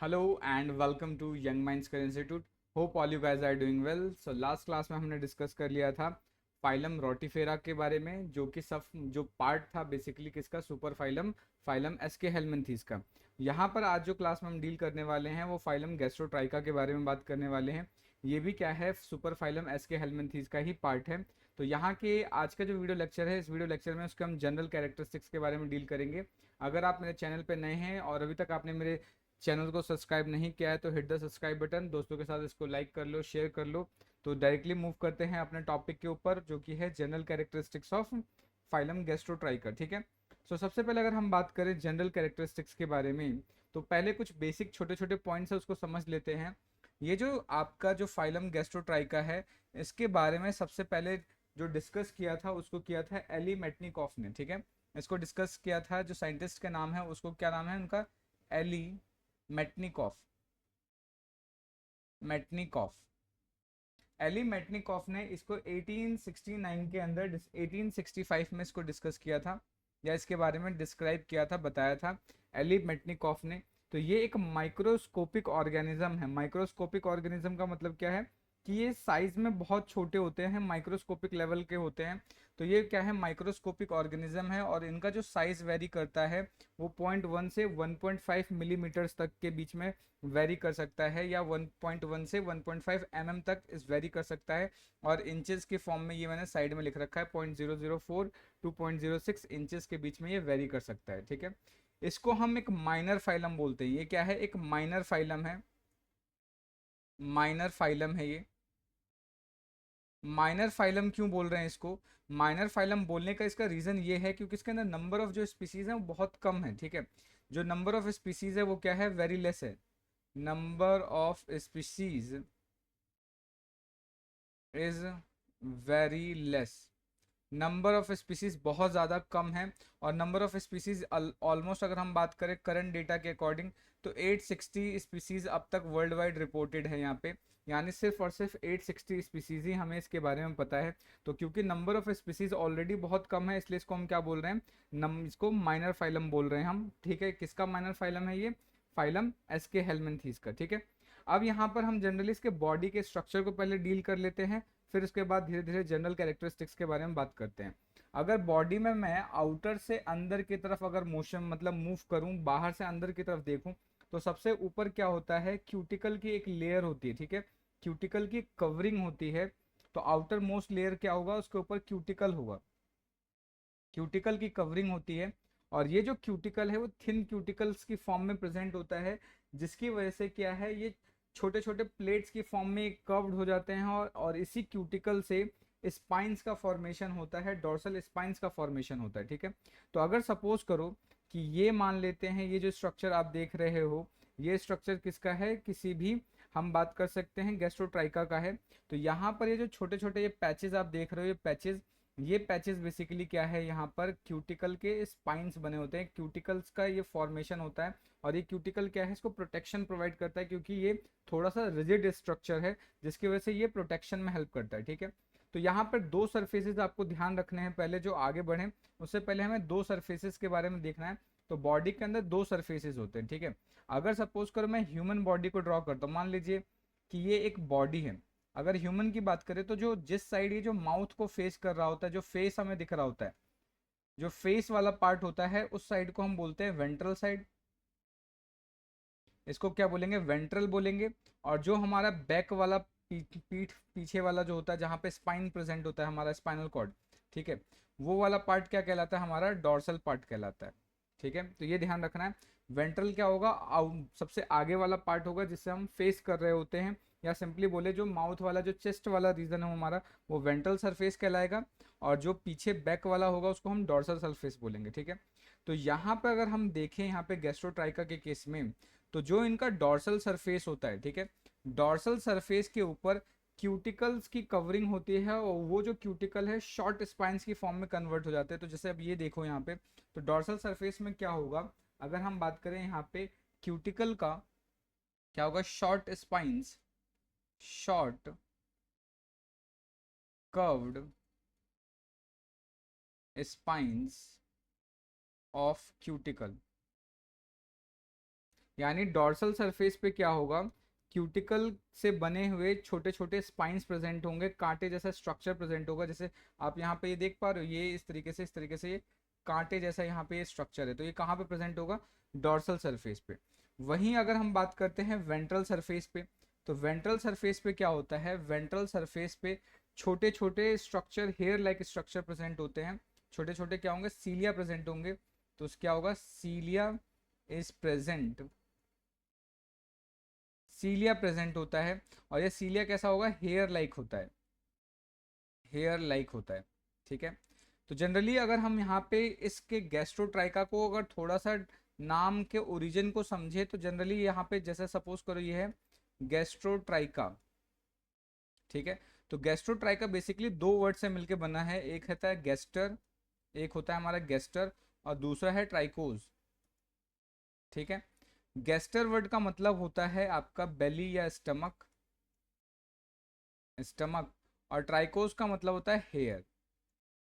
Hello and welcome to Young Minds Career Institute. Hope all you guys are doing well. So last class में हमने discuss कर लिया था phylum रोटिफेरा के बारे में, जो कि सब जो पार्ट था बेसिकली किसका, सुपर फाइलम फाइलम एस्के हेलमिंथीज का। यहाँ पर आज जो क्लास में हम डील करने वाले हैं वो फाइलम गैस्ट्रोट्राइका के बारे में बात करने वाले हैं। ये भी क्या है, सुपर फाइलम एस्के हेलमिंथीज का ही पार्ट है। तो यहाँ के आज का जो वीडियो लेक्चर है, इस वीडियो लेक्चर में उसके हम जनरल कैरेक्टरिस्टिक्स के बारे में डील करेंगे। अगर आप मेरे चैनल पर नए हैं और अभी तक आपने मेरे चैनल को सब्सक्राइब नहीं किया है तो हिट द सब्सक्राइब बटन, दोस्तों के साथ इसको लाइक कर लो, शेयर कर लो। तो डायरेक्टली मूव करते हैं अपने टॉपिक के ऊपर, जो कि है जनरल कैरेक्टरिस्टिक्स ऑफ फाइलम गैस्ट्रोट्राइका। ठीक है। सो सबसे पहले अगर हम बात करें जनरल कैरेक्टरिस्टिक्स के बारे में, तो पहले कुछ बेसिक छोटे छोटे पॉइंट्स है उसको समझ लेते हैं। ये जो आपका जो फाइलम गैस्ट्रोट्राइका है, इसके बारे में सबसे पहले जो डिस्कस किया था उसको किया था एली मेटनिकॉफ ने। ठीक है। इसको डिस्कस किया था, जो साइंटिस्ट का नाम है उसको क्या नाम है उनका, एली मेटनिकॉफ। मेटनिकॉफ एली मेटनिकॉफ ने इसको 1869 के अंदर 1865 में इसको डिस्कस किया था, या इसके बारे में डिस्क्राइब किया था, बताया था एली मेटनिकॉफ ने। तो ये एक माइक्रोस्कोपिक ऑर्गेनिज्म है। माइक्रोस्कोपिक ऑर्गेनिज्म का मतलब क्या है कि ये साइज में बहुत छोटे होते हैं, माइक्रोस्कोपिक लेवल के होते हैं। तो ये क्या है, माइक्रोस्कोपिक ऑर्गेनिज्म है, और इनका जो साइज वेरी करता है वो 0.1 से 1.5 मिलीमीटर्स तक के बीच में वेरी कर सकता है, या 1.1 से 1.5 mm तक इस वेरी कर सकता है। और इंचेस के फॉर्म में ये मैंने साइड में लिख रखा है, 0.004 टू 0.06 इंचेस के बीच में ये वेरी कर सकता है। ठीक है। इसको हम एक माइनर फाइलम बोलते हैं। ये क्या है, एक माइनर फाइलम है। माइनर फाइलम है ये। माइनर फाइलम क्यों बोल रहे हैं इसको, माइनर फाइलम बोलने का इसका रीजन ये है क्योंकि इसके अंदर नंबर ऑफ जो स्पीसीज है वो बहुत कम है। ठीक है। जो नंबर ऑफ स्पीसीज है वो क्या है, वेरी लेस है। Number of species is very less. Number of species बहुत ज़्यादा कम है। और नंबर ऑफ स्पीसीज ऑलमोस्ट अगर हम बात करें करंट डेटा के अकॉर्डिंग, तो 860 स्पीसीज अब तक वर्ल्ड वाइड रिपोर्टेड है यहाँ पे। यानी सिर्फ और सिर्फ 860 स्पीसीज ही हमें इसके बारे में पता है। तो क्योंकि नंबर ऑफ स्पीसीज ऑलरेडी बहुत कम है, इसलिए इसको हम क्या बोल रहे हैं, इसको माइनर फाइलम बोल रहे हैं हम। ठीक है। किसका माइनर फाइलम है ये, फाइलम एस्के हेलमिंथीज का। ठीक है। अब यहाँ पर हम जनरली इसके बॉडी के स्ट्रक्चर को पहले डील कर लेते हैं, फिर उसके बाद धीरे धीरे जनरल कैरेक्टरिस्टिक्स के बारे में बात करते हैं। अगर बॉडी में मैं आउटर से अंदर की तरफ अगर मोशन मतलब मूव करूं, बाहर से अंदर की तरफ देखूं, तो सबसे ऊपर क्या होता है, क्यूटिकल की एक लेयर होती है। ठीक है। क्यूटिकल की कवरिंग होती है। तो आउटर मोस्ट लेयर क्या होगा, उसके ऊपर क्यूटिकल होगा। क्यूटिकल की कवरिंग होती है। और ये जो क्यूटिकल है वो थिन क्यूटिकल्स की फॉर्म में प्रेजेंट होता है, जिसकी वजह से क्या है, ये छोटे छोटे प्लेट्स की फॉर्म में कर्व्ड हो जाते हैं। और इसी क्यूटिकल से स्पाइंस का फॉर्मेशन होता है, डॉर्सल स्पाइंस का फॉर्मेशन होता है। ठीक है। तो अगर सपोज करो कि ये मान लेते हैं, ये जो स्ट्रक्चर आप देख रहे हो, ये स्ट्रक्चर किसका है, किसी भी हम बात कर सकते हैं गैस्ट्रोट्राइका का है। तो यहाँ पर ये जो छोटे छोटे ये पैचेस आप देख रहे हो, ये पैचेस बेसिकली क्या है, यहाँ पर क्यूटिकल के स्पाइंस बने होते हैं, क्यूटिकल्स का ये फॉर्मेशन होता है। और ये क्यूटिकल क्या है, इसको प्रोटेक्शन प्रोवाइड करता है, क्योंकि ये थोड़ा सा रिजिड स्ट्रक्चर है, जिसकी वजह से ये प्रोटेक्शन में हेल्प करता है। ठीक है। तो यहाँ पर दो सरफेसेस आपको ध्यान रखने हैं, पहले जो आगे बढ़े उससे पहले हमें दो सरफेसेस के बारे में देखना है। तो बॉडी के अंदर दो सरफेसेस होते हैं। ठीक है। अगर सपोज करो मैं ह्यूमन बॉडी को ड्रॉ करता हूँ, मान लीजिए कि ये एक बॉडी है। अगर ह्यूमन की बात करें तो जो जिस साइड ये जो माउथ को फेस कर रहा होता है, जो फेस हमें दिख रहा होता है, जो फेस वाला पार्ट होता है, उस साइड को हम बोलते हैं वेंट्रल साइड। इसको क्या बोलेंगे, वेंट्रल बोलेंगे। और जो हमारा बैक वाला पीठ पीछे वाला जो होता है, जहाँ पे स्पाइन प्रेजेंट होता है, हमारा स्पाइनल कॉर्ड, ठीक है, वो वाला पार्ट क्या कहलाता है, हमारा डॉर्सल पार्ट कहलाता है। ठीक है। तो ये ध्यान रखना है। वेंट्रल क्या होगा, सबसे आगे वाला पार्ट होगा जिससे हम फेस कर रहे होते हैं, या सिंपली बोले जो माउथ वाला जो चेस्ट वाला रीजन है हमारा, वो वेंट्रल सरफेस कहलाएगा। और जो पीछे बैक वाला होगा उसको हम डॉर्सल सरफेस बोलेंगे। ठीक है। तो यहाँ पे अगर हम देखें, यहाँ पे गैस्ट्रोट्राइका के केस में, तो जो इनका डॉर्सल सरफेस होता है, ठीक है, डॉर्सल सरफेस के ऊपर क्यूटिकल्स की कवरिंग होती है, और वो जो क्यूटिकल है शॉर्ट स्पाइंस की फॉर्म में कन्वर्ट हो जाते हैं। तो जैसे अब ये देखो यहाँ पे, तो डॉर्सल सरफेस में क्या होगा, अगर हम बात करें यहाँ पे क्यूटिकल का, क्या होगा, short spines, short curved spines of cuticle. यानी डॉर्सल सरफेस पे क्या होगा, क्यूटिकल से बने हुए छोटे छोटे स्पाइंस प्रेजेंट होंगे, कांटे जैसा स्ट्रक्चर प्रेजेंट होगा। जैसे आप यहाँ पे ये देख पा रहे हो, ये इस तरीके से ये कांटे जैसा यहाँ पे ये स्ट्रक्चर है, तो ये कहाँ पे प्रेजेंट होगा, डॉर्सल सरफेस पे। वहीं अगर हम बात करते हैं वेंट्रल सरफेस पे, तो वेंट्रल सरफेस पे क्या होता है, वेंट्रल सरफेस पे छोटे छोटे structure, hair like structure present होते हैं। छोटे छोटे क्या होंगे, सीलिया प्रेजेंट होंगे। तो क्या होगा, सीलिया इज प्रेजेंट, सीलिया प्रेजेंट होता है। और ये सीलिया कैसा होगा, हेयर लाइक होता है, हेयर लाइक होता है। ठीक है, तो जनरली अगर हम यहाँ पे इसके गैस्ट्रोट्राइका को अगर थोड़ा सा नाम के ओरिजिन को समझे, तो जनरली यहाँ पे जैसे सपोज करो ये है गैस्ट्रोट्राइका। ठीक है, तो गैस्ट्रोट्राइका बेसिकली दो वर्ड से मिलके बना है, एक होता है गैस्टर, एक होता है हमारा गैस्टर, और दूसरा है ट्राइकोज। ठीक है, गैस्टर वर्ड का मतलब होता है आपका बेली या स्टमक, स्टमक, और ट्राइकोज का मतलब होता है हेयर।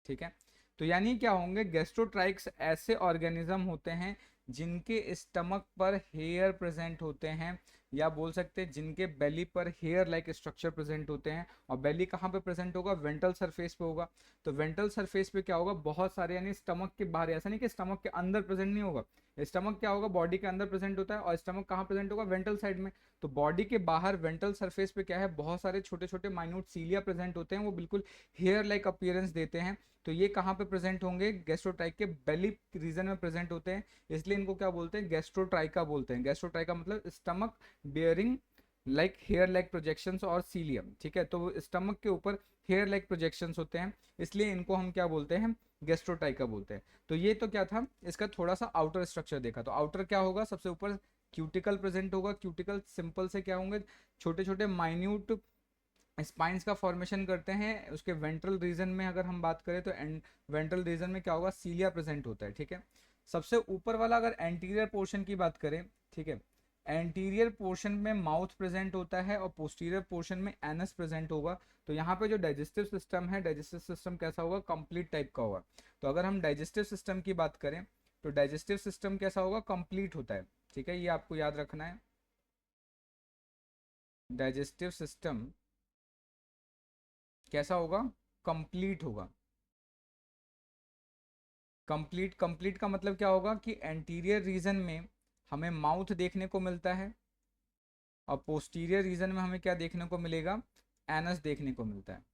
ठीक है, तो यानी क्या होंगे, गैस्ट्रोट्राइक्स ऐसे ऑर्गेनिज्म होते हैं जिनके स्टमक पर हेयर प्रेजेंट होते हैं, या बोल सकते हैं जिनके बेली पर हेयर लाइक स्ट्रक्चर प्रेजेंट होते हैं। और बेली कहाँ पे प्रेजेंट होगा, वेंट्रल सरफेस पे होगा। तो वेंट्रल सरफेस पे क्या होगा, बहुत सारे, यानी स्टमक के बाहर, ऐसा नहीं कि स्टमक के अंदर प्रेजेंट नहीं होगा, स्टमक क्या होगा, बॉडी के अंदर प्रेजेंट होता है, और स्टमक कहाँ प्रेजेंट होगा, वेंट्रल साइड में। तो बॉडी के बाहर वेंट्रल सरफेस पे क्या है, बहुत सारे छोटे छोटे माइन्यूट सीलिया प्रेजेंट होते हैं, वो बिल्कुल हेयर लाइक अपीयरेंस देते हैं। तो ये कहाँ पे प्रेजेंट होंगे, गैस्ट्रोट्राइक के बेली रीजन में प्रेजेंट होते हैं, इसलिए इनको क्या बोलते हैं, गैस्ट्रोट्राइका बोलते हैं। गैस्ट्रोट्राइका मतलब stomach bearing like hair like projections और सीलियम। ठीक है, तो स्टमक के ऊपर हेयर लाइक प्रोजेक्शंस होते हैं, इसलिए इनको हम क्या बोलते हैं, गैस्ट्रोट्राइका बोलते हैं। तो ये तो क्या था, इसका थोड़ा सा आउटर स्ट्रक्चर देखा। तो आउटर क्या होगा, सबसे ऊपर क्यूटिकल प्रेजेंट होगा। क्यूटिकल सिंपल से क्या होंगे, छोटे छोटे माइन्यूट स्पाइंस का फॉर्मेशन करते हैं। उसके वेंट्रल रीजन में अगर हम बात करें, तो वेंट्रल रीजन में क्या होगा, सीलिया प्रेजेंट होता है। ठीक है, सबसे ऊपर वाला अगर एंटीरियर पोर्शन की बात करें, ठीक है, एंटीरियर पोर्शन में माउथ प्रेजेंट होता है, और पोस्टीरियर पोर्शन में एनस प्रेजेंट होगा। तो यहाँ पे जो डाइजेस्टिव सिस्टम है, डाइजेस्टिव सिस्टम कैसा होगा, कंप्लीट टाइप का होगा। तो अगर हम डाइजेस्टिव सिस्टम की बात करें, तो डाइजेस्टिव सिस्टम कैसा होगा, कंप्लीट होता है। ठीक है, ये आपको याद रखना है, डाइजेस्टिव सिस्टम कैसा होगा, कंप्लीट होगा। कंप्लीट, कंप्लीट का मतलब क्या होगा कि एंटीरियर रीजन में हमें माउथ देखने को मिलता है, और पोस्टीरियर रीजन में हमें क्या देखने को मिलेगा, एनस देखने को मिलता है।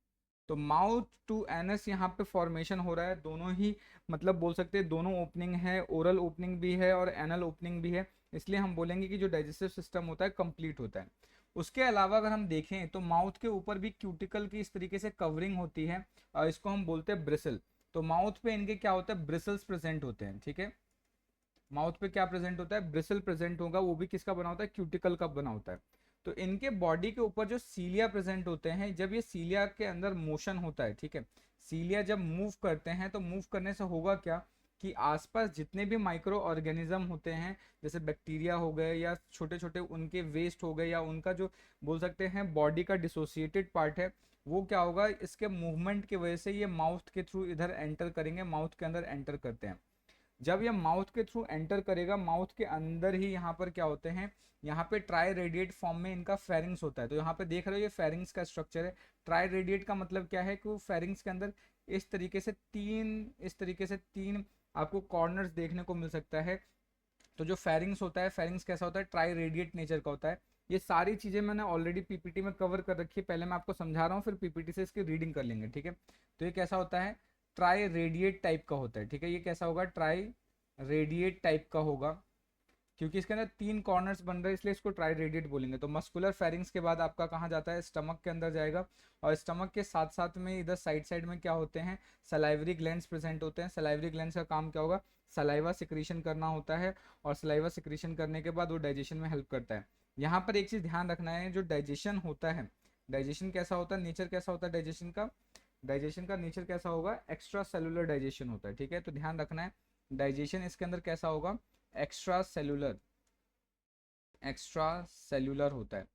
तो माउथ टू एनस यहाँ पे फॉर्मेशन हो रहा है, दोनों ही, मतलब बोल सकते हैं दोनों ओपनिंग है, ओरल ओपनिंग भी है और एनल ओपनिंग भी है। इसलिए हम बोलेंगे कि जो डाइजेस्टिव सिस्टम होता है कंप्लीट होता है। उसके अलावा अगर हम देखें, तो माउथ के ऊपर भी क्यूटिकल की इस तरीके से कवरिंग होती है, और इसको हम बोलते हैं ब्रिसल। तो माउथ पे इनके क्या होता है, ब्रिसल्स प्रेजेंट होते हैं। ठीक है, माउथ पे क्या प्रेजेंट होता है, ब्रिसल प्रेजेंट होगा, वो भी किसका बना होता है, क्यूटिकल का बना होता है। तो इनके बॉडी के ऊपर जो सीलिया प्रेजेंट होते हैं, जब ये सीलिया के अंदर मोशन होता है, ठीक है, सीलिया जब मूव करते हैं, तो मूव करने से होगा क्या, कि आसपास जितने भी माइक्रो ऑर्गेनिज्म होते हैं, जैसे बैक्टीरिया हो गए, या छोटे छोटे उनके वेस्ट हो गए, या उनका जो बोल सकते हैं बॉडी का डिसोसिएटेड पार्ट है, वो क्या होगा, इसके मूवमेंट की वजह से ये माउथ के थ्रू इधर एंटर करेंगे, माउथ के अंदर एंटर करते हैं। जब ये माउथ के थ्रू एंटर करेगा, माउथ के अंदर ही यहाँ पर क्या होते हैं, यहाँ पे ट्राई रेडिएट फॉर्म में इनका फेरिंग्स होता है। तो यहाँ पे देख रहे हो, ये फेरिंग्स का स्ट्रक्चर है। ट्राई रेडिएट का मतलब क्या है, कि वो फेरिंग्स के अंदर इस तरीके से तीन आपको कॉर्नर्स देखने को मिल सकता है। तो जो फेरिंग्स होता है, फेरिंग्स कैसा होता है, ट्राई रेडिएट नेचर का होता है। ये सारी चीजें मैंने ऑलरेडी पीपीटी में कवर कर रखी है, पहले मैं आपको समझा रहा हूँ, फिर पीपीटी से इसकी रीडिंग कर लेंगे। ठीक है, तो ये कैसा होता है, ट्राई रेडिएट टाइप का होता है। ठीक है, ये कैसा होगा, ट्राई रेडिएट टाइप का होगा, क्योंकि इसके अंदर तीन कॉर्नर्स बन रहे हैं, इसलिए इसको ट्राई रेडिएट बोलेंगे। तो मस्कुलर फेरिंग्स के बाद आपका कहाँ जाता है, स्टमक के अंदर जाएगा, और स्टमक के साथ साथ में इधर साइड साइड में क्या होते हैं, सलाइवरी ग्लैंड्स प्रेजेंट होते हैं। सलाइवरी ग्लैंड्स का काम क्या होगा, सलाइवा सिक्रीशन करना होता है, और सलाइवा सिक्रीशन करने के बाद वो डाइजेशन में हेल्प करता है। यहाँ पर एक चीज ध्यान रखना है, जो डाइजेशन होता है, डाइजेशन कैसा होता है, नेचर कैसा होता है डाइजेशन का, डाइजेशन का नेचर कैसा होगा, एक्स्ट्रा सेलुलर डाइजेशन होता है। ठीक है, तो ध्यान रखना है, डाइजेशन इसके अंदर कैसा होगा, एक्स्ट्रा सेलुलर, एक्स्ट्रा सेलुलर होता है।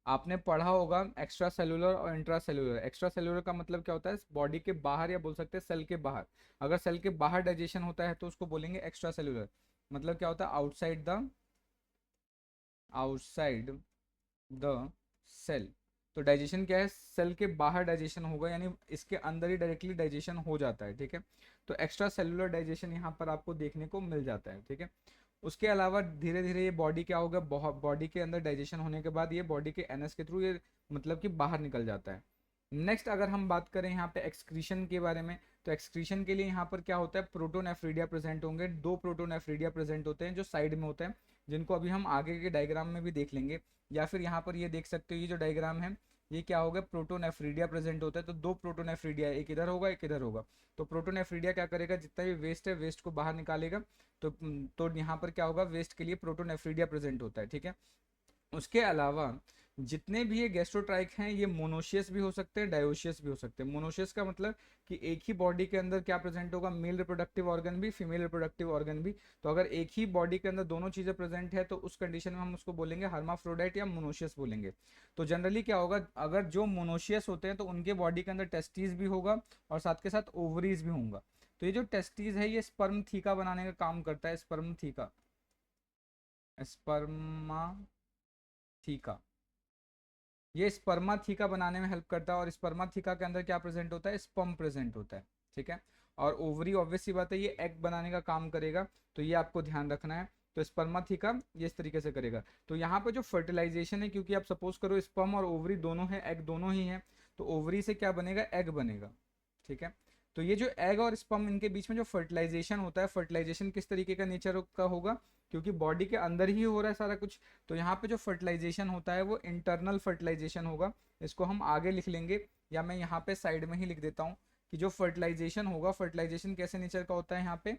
आपने पढ़ा होगा एक्स्ट्रा सेलुलर और इंट्रा सेलुलर। एक्स्ट्रा सेलुलर का मतलब क्या होता है, बॉडी के बाहर, या बोल सकते हैं सेल के बाहर। अगर सेल के बाहर डाइजेशन होता है, तो उसको बोलेंगे एक्स्ट्रा सेलुलर। मतलब क्या होता है, outside the outside the cell. तो डाइजेशन क्या है, सेल के बाहर डाइजेशन होगा, यानी इसके अंदर ही डायरेक्टली डाइजेशन हो जाता है, ठीक है। तो एक्स्ट्रा सेलुलर डाइजेशन यहाँ पर आपको देखने को मिल जाता है, ठीक है। उसके अलावा धीरे धीरे ये बॉडी क्या होगा, बॉडी के अंदर डाइजेशन होने के बाद ये बॉडी के एनएस के थ्रू ये मतलब कि बाहर निकल जाता है। नेक्स्ट अगर हम बात करें यहाँ पे एक्सक्रीशन के बारे में, तो एक्सक्रीशन के लिए यहाँ पर क्या होता है, प्रोटोनेफ्रीडिया प्रेजेंट होंगे। दो प्रोटोनेफ्रीडिया प्रेजेंट होते हैं जो साइड में होते हैं, जिनको अभी हम आगे के डायग्राम में भी देख लेंगे। या फिर यहाँ पर ये देख सकते हो, ये जो डायग्राम है ये क्या होगा, प्रोटोनेफ्रीडिया प्रेजेंट होता है। तो दो प्रोटोनेफ्रीडिया, एक इधर होगा एक इधर होगा। तो प्रोटोनेफ्रीडिया क्या करेगा, जितना भी वेस्ट है वेस्ट को बाहर निकालेगा। तो यहाँ पर क्या होगा, वेस्ट के लिए प्रोटोनेफ्रीडिया प्रेजेंट होता है, ठीक है। उसके अलावा जितने भी ये गैस्ट्रोट्राइक हैं ये मोनोशियस भी हो सकते हैं, डायोशियस भी हो सकते हैं। मोनोशियस का मतलब कि एक ही बॉडी के अंदर क्या प्रेजेंट होगा, मेल रिप्रोडक्टिव ऑर्गन भी, फीमेल रिप्रोडक्टिव ऑर्गन भी। तो अगर एक ही बॉडी के अंदर दोनों चीजें प्रेजेंट है तो उस कंडीशन में हम उसको बोलेंगे हर्माफ्रोडाइट या मोनोशियस बोलेंगे। तो जनरली क्या होगा, अगर जो मोनोशियस होते हैं तो उनके बॉडी के अंदर टेस्टिस भी होगा और साथ के साथ ओवरीज भी होगा। तो ये जो टेस्टिस है ये स्पर्म थीका बनाने का काम करता है, स्पर्म थीका, स्पर्मा थीका। ये स्पर्माथिका बनाने में हेल्प करता है और स्पर्माथिका के अंदर क्या प्रेजेंट होता है, स्पर्म प्रेजेंट होता है, ठीक है। और ओवरी ऑब्वियस सी बात है ये एग बनाने का काम करेगा, तो ये आपको ध्यान रखना है। तो स्पर्माथिका ये इस तरीके से करेगा। तो यहाँ पे जो फर्टिलाइजेशन है, क्योंकि आप सपोज करो स्पर्म और ओवरी दोनों है, एग दोनों ही है, तो ओवरी से क्या बनेगा, एग बनेगा, ठीक है। तो ये जो एग और स्पर्म इनके बीच में जो फर्टिलाइजेशन होता है, फर्टिलाइजेशन किस तरीके का नेचर का होगा, क्योंकि बॉडी के अंदर ही हो रहा है सारा कुछ। तो यहाँ पे जो फर्टिलाइजेशन होता है वो इंटरनल फर्टिलाइजेशन होगा। इसको हम आगे लिख लेंगे, या मैं यहाँ पे साइड में ही लिख देता हूँ कि जो फर्टिलाइजेशन होगा, फर्टिलाइजेशन कैसे नेचर का होता है,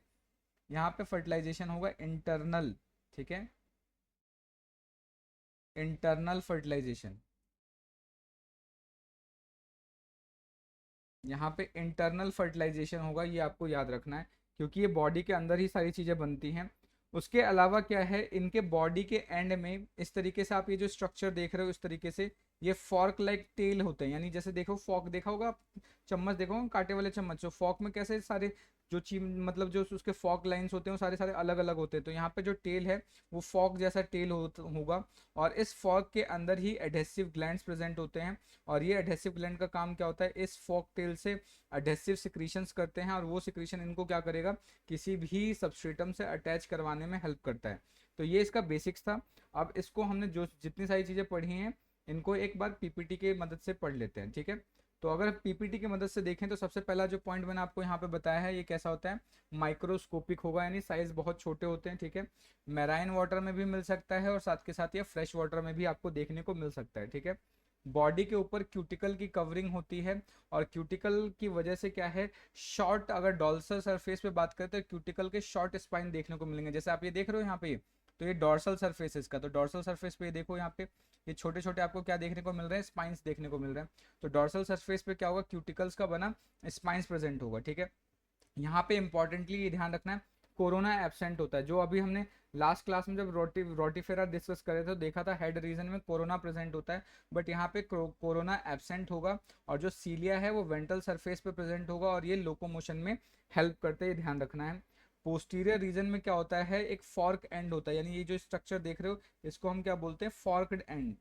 यहाँ पे फर्टिलाइजेशन होगा इंटरनल, ठीक है, इंटरनल फर्टिलाइजेशन। यहाँ पे इंटरनल फर्टिलाइजेशन होगा, ये आपको याद रखना है, क्योंकि ये बॉडी के अंदर ही सारी चीज़ें बनती हैं। उसके अलावा क्या है, इनके बॉडी के एंड में इस तरीके से आप ये जो स्ट्रक्चर देख रहे हो, इस तरीके से ये फॉर्क लाइक टेल होते हैं। यानी जैसे देखो फॉर्क देखा होगा आप, चम्मच देखो होगा, कांटे वाले चम्मच, तो फॉर्क में कैसे सारे जो चीज मतलब जो उसके फॉर्क लाइंस होते हैं वो सारे सारे अलग अलग होते हैं। तो यहाँ पे जो टेल है वो फॉर्क जैसा टेल होगा। और इस फॉर्क के अंदर ही एडहेसिव ग्लैंड्स प्रेजेंट होते हैं। और ये एडहेसिव ग्लैंड का काम क्या होता है, इस फॉर्क टेल से एडहेसिव सिक्रीशंस करते हैं, और वो सिक्रीशन इनको क्या करेगा, किसी भी सबस्ट्रेटम से अटैच करवाने में हेल्प करता है। तो ये इसका बेसिक्स था। अब इसको हमने जो जितनी सारी चीज़ें पढ़ी हैं इनको एक बार पीपीटी के मदद से पढ़ लेते हैं, ठीक है। तो अगर पीपीटी की मदद से देखें तो सबसे पहला जो पॉइंट मैंने आपको यहाँ पे बताया है ये कैसा होता है, माइक्रोस्कोपिक होगा, यानी साइज बहुत छोटे होते हैं, ठीक है। मैराइन वाटर में भी मिल सकता है और साथ के साथ ये फ्रेश वाटर में भी आपको देखने को मिल सकता है, ठीक है। बॉडी के ऊपर क्यूटिकल की कवरिंग होती है, और क्यूटिकल की वजह से क्या है, शॉर्ट, अगर डॉर्सल सरफेस पे बात करते हैं तो क्यूटिकल के शॉर्ट स्पाइन देखने को मिलेंगे, जैसे आप ये देख रहे हो यहाँ पे। तो ये डॉर्सल सरफेस इसका, तो डॉर्सल सरफेस पे ये देखो यहाँ पे ये छोटे छोटे आपको क्या देखने को मिल रहे हैं, स्पाइंस देखने को मिल रहे हैं। तो डॉर्सल सरफेस पे क्या होगा, क्यूटिकल्स का बना स्पाइंस प्रेजेंट होगा, ठीक है। यहाँ पे इंपॉर्टेंटली ये ध्यान रखना है, कोरोना एब्सेंट होता है। जो अभी हमने लास्ट क्लास में जब रोटीफेरा डिस्कस करे थे, देखा था हेड रीजन में कोरोना प्रेजेंट होता है, बट यहाँ पे कोरोना एब्सेंट होगा। और जो सीलिया है वो वेंट्रल सरफेस पे प्रेजेंट होगा, और ये लोकोमोशन में हेल्प करते हैं, ध्यान रखना है। पोस्टीरियर रीजन में क्या होता है, एक फॉर्क एंड होता है, यानी ये जो स्ट्रक्चर देख रहे हो इसको हम क्या बोलते हैं, फॉर्कड एंड,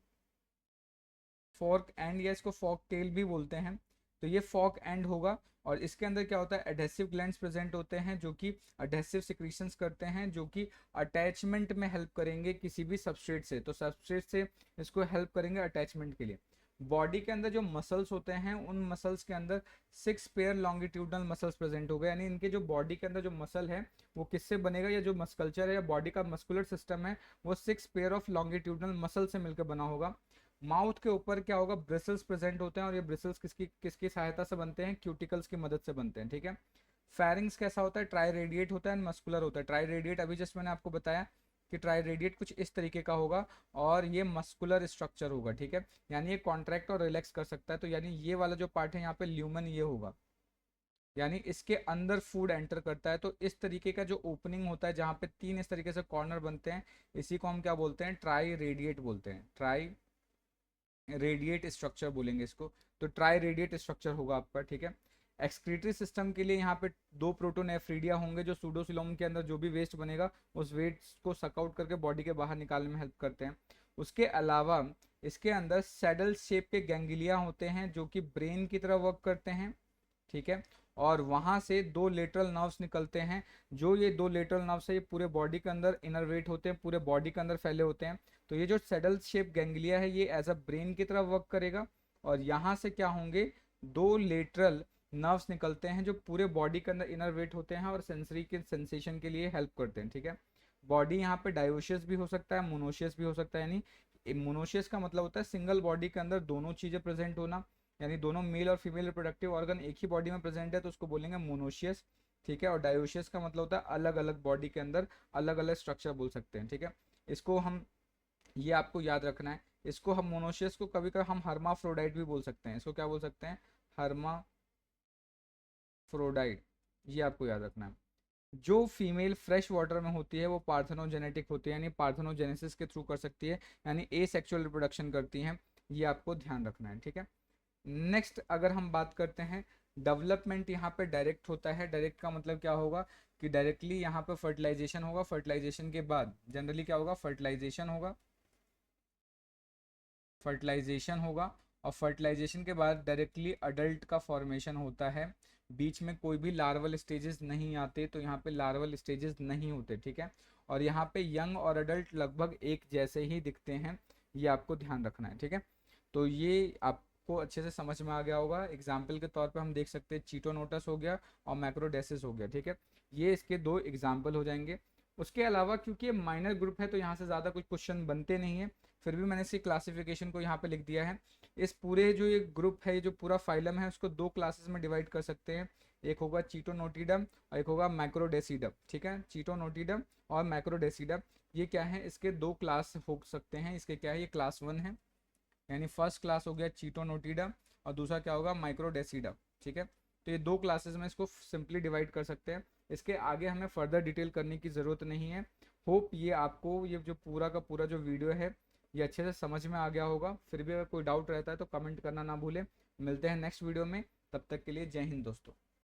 फॉर्क एंड, या इसको फॉर्क टेल भी बोलते हैं। तो ये फॉर्क एंड होगा, और इसके अंदर क्या होता है, एडहेसिव ग्लैंड्स प्रेजेंट होते हैं जो कि एडहेसिव सिक्रीशंस करते हैं, जो कि अटैचमेंट में हेल्प करेंगे किसी भी सबस्ट्रेट से। तो सबस्ट्रेट से इसको हेल्प करेंगे अटैचमेंट के लिए। बॉडी के अंदर जो मसल्स होते हैं उन मसल्स के अंदर 6 पेयर लॉन्गिट्यूडनल मसल्स प्रेजेंट हो गए, यानी इनके जो बॉडी के अंदर जो मसल है वो किससे बनेगा, या जो मस्कल्चर है या बॉडी का मस्कुलर सिस्टम है वो 6 पेयर ऑफ लॉन्गिट्यूडनल मसल से मिलकर बना होगा। माउथ के ऊपर क्या होगा, ब्रिसल्स प्रेजेंट होते हैं, और ये ब्रिसल्स किसकी किसकी सहायता से बनते हैं, क्यूटिकल्स की मदद से बनते हैं, ठीक है। फेरिंग्स कैसा होता है, ट्राई रेडिएट होता है, मस्कुलर होता है। ट्राई रेडिएट अभी जस्ट मैंने आपको बताया कि ट्राई रेडिएट कुछ इस तरीके का होगा, और ये मस्कुलर स्ट्रक्चर होगा, ठीक है। यानी ये कॉन्ट्रैक्ट और रिलैक्स कर सकता है। तो यानी ये वाला जो पार्ट है यहाँ पे ल्यूमन ये होगा, यानी इसके अंदर फूड एंटर करता है। तो इस तरीके का जो ओपनिंग होता है जहाँ पे 3 इस तरीके से कॉर्नर बनते हैं, इसी को हम क्या बोलते हैं, ट्राई रेडिएट बोलते हैं, ट्राई रेडिएट स्ट्रक्चर बोलेंगे इसको। तो ट्राई रेडिएट स्ट्रक्चर होगा आपका, ठीक है। एक्सक्रीटरी सिस्टम के लिए यहाँ पे 2 प्रोटोनेफ्रीडिया होंगे जो सूडोसिलोम के अंदर जो भी वेस्ट बनेगा उस वेस्ट को सकआउट करके बॉडी के बाहर निकालने में हेल्प करते हैं। उसके अलावा इसके अंदर सैडल शेप के गैंग्लिया होते हैं जो कि ब्रेन की तरह वर्क करते हैं, ठीक है। और वहां से दो लेटरल नर्व्स निकलते हैं, जो ये दो लेटरल नर्व्स है ये पूरे बॉडी के अंदर इनरवेट होते हैं, पूरे बॉडी के अंदर फैले होते हैं। तो ये जो सैडल शेप गैंग्लिया है ये एज अ ब्रेन की तरह वर्क करेगा, और यहाँ से क्या होंगे, दो लेटरल नर्व्स निकलते हैं जो पूरे बॉडी के अंदर इनरवेट होते हैं और सेंसरी के सेंसेशन के लिए हेल्प करते हैं, ठीक है। बॉडी यहाँ पे डायोशियस भी हो सकता है, मोनोशियस भी हो सकता है, यानी मोनोशियस का मतलब होता है सिंगल बॉडी के अंदर दोनों चीजें प्रेजेंट होना, यानी दोनों मेल और फीमेल रिप्रोडक्टिव ऑर्गन एक ही बॉडी में प्रेजेंट है तो उसको बोलेंगे मोनोशियस, ठीक है। और डायोशियस का मतलब होता है अलग अलग बॉडी के अंदर अलग अलग स्ट्रक्चर बोल सकते हैं, ठीक है। इसको हम, ये आपको याद रखना है, इसको हम मोनोशियस को कभी कभी हम हर्माफ्रोडाइट भी बोल सकते हैं, इसको क्या बोल सकते हैं, हर्माफ्रोडाइट, ये आपको याद रखना है। जो फीमेल फ्रेश वाटर में होती है वो पार्थेनोजेनेटिक होती है, यानी पार्थेनोजेनेसिस के थ्रू कर सकती है, यानी ए सेक्सुअल रिप्रोडक्शन करती हैं, ये आपको ध्यान रखना है, ठीक है। नेक्स्ट अगर हम बात करते हैं, डेवलपमेंट यहाँ पे डायरेक्ट होता है। डायरेक्ट का मतलब क्या होगा कि डायरेक्टली यहाँ पे फर्टिलाइजेशन होगा, फर्टिलाइजेशन के बाद जनरली क्या होगा, फर्टिलाइजेशन होगा, फर्टिलाइजेशन होगा, और फर्टिलाइजेशन के बाद डायरेक्टली अडल्ट का फॉर्मेशन होता है। बीच में कोई भी लार्वल स्टेजेस नहीं आते, तो यहाँ पे लार्वल स्टेजेस नहीं होते, ठीक है। और यहाँ पे यंग और अडल्ट लगभग एक जैसे ही दिखते हैं, ये आपको ध्यान रखना है, ठीक है। तो ये आपको अच्छे से समझ में आ गया होगा। एग्जाम्पल के तौर पे हम देख सकते हैं चीटोनोटस हो गया और मैक्रोडेसिस हो गया, ठीक है। ये इसके दो एग्जाम्पल हो जाएंगे। उसके अलावा क्योंकि ये माइनर ग्रुप है तो यहाँ से ज़्यादा कुछ क्वेश्चन बनते नहीं है, फिर भी मैंने इसकी क्लासिफिकेशन को यहाँ पे लिख दिया है। इस पूरे जो ये ग्रुप है, ये जो पूरा फाइलम है, उसको दो क्लासेस में डिवाइड कर सकते हैं। एक होगा चीटोनोटिडम और एक होगा मैक्रोडेसिडम, ठीक है। चीटोनोटिडम और मैक्रोडेसिडम ये क्या है, इसके दो क्लास हो सकते हैं। इसके क्या है, ये क्लास 1 है, यानी फर्स्ट क्लास हो गया चीटोनोटिडम, और दूसरा क्या होगा, माइक्रोडेसिडम, ठीक है। तो ये दो क्लासेस में इसको सिंपली डिवाइड कर सकते हैं। इसके आगे हमें फर्दर डिटेल करने की ज़रूरत नहीं है। होप ये आपको ये जो पूरा का पूरा जो वीडियो है ये अच्छे से समझ में आ गया होगा। फिर भी अगर कोई डाउट रहता है तो कमेंट करना ना भूलें। मिलते हैं नेक्स्ट वीडियो में, तब तक के लिए जय हिंद दोस्तों।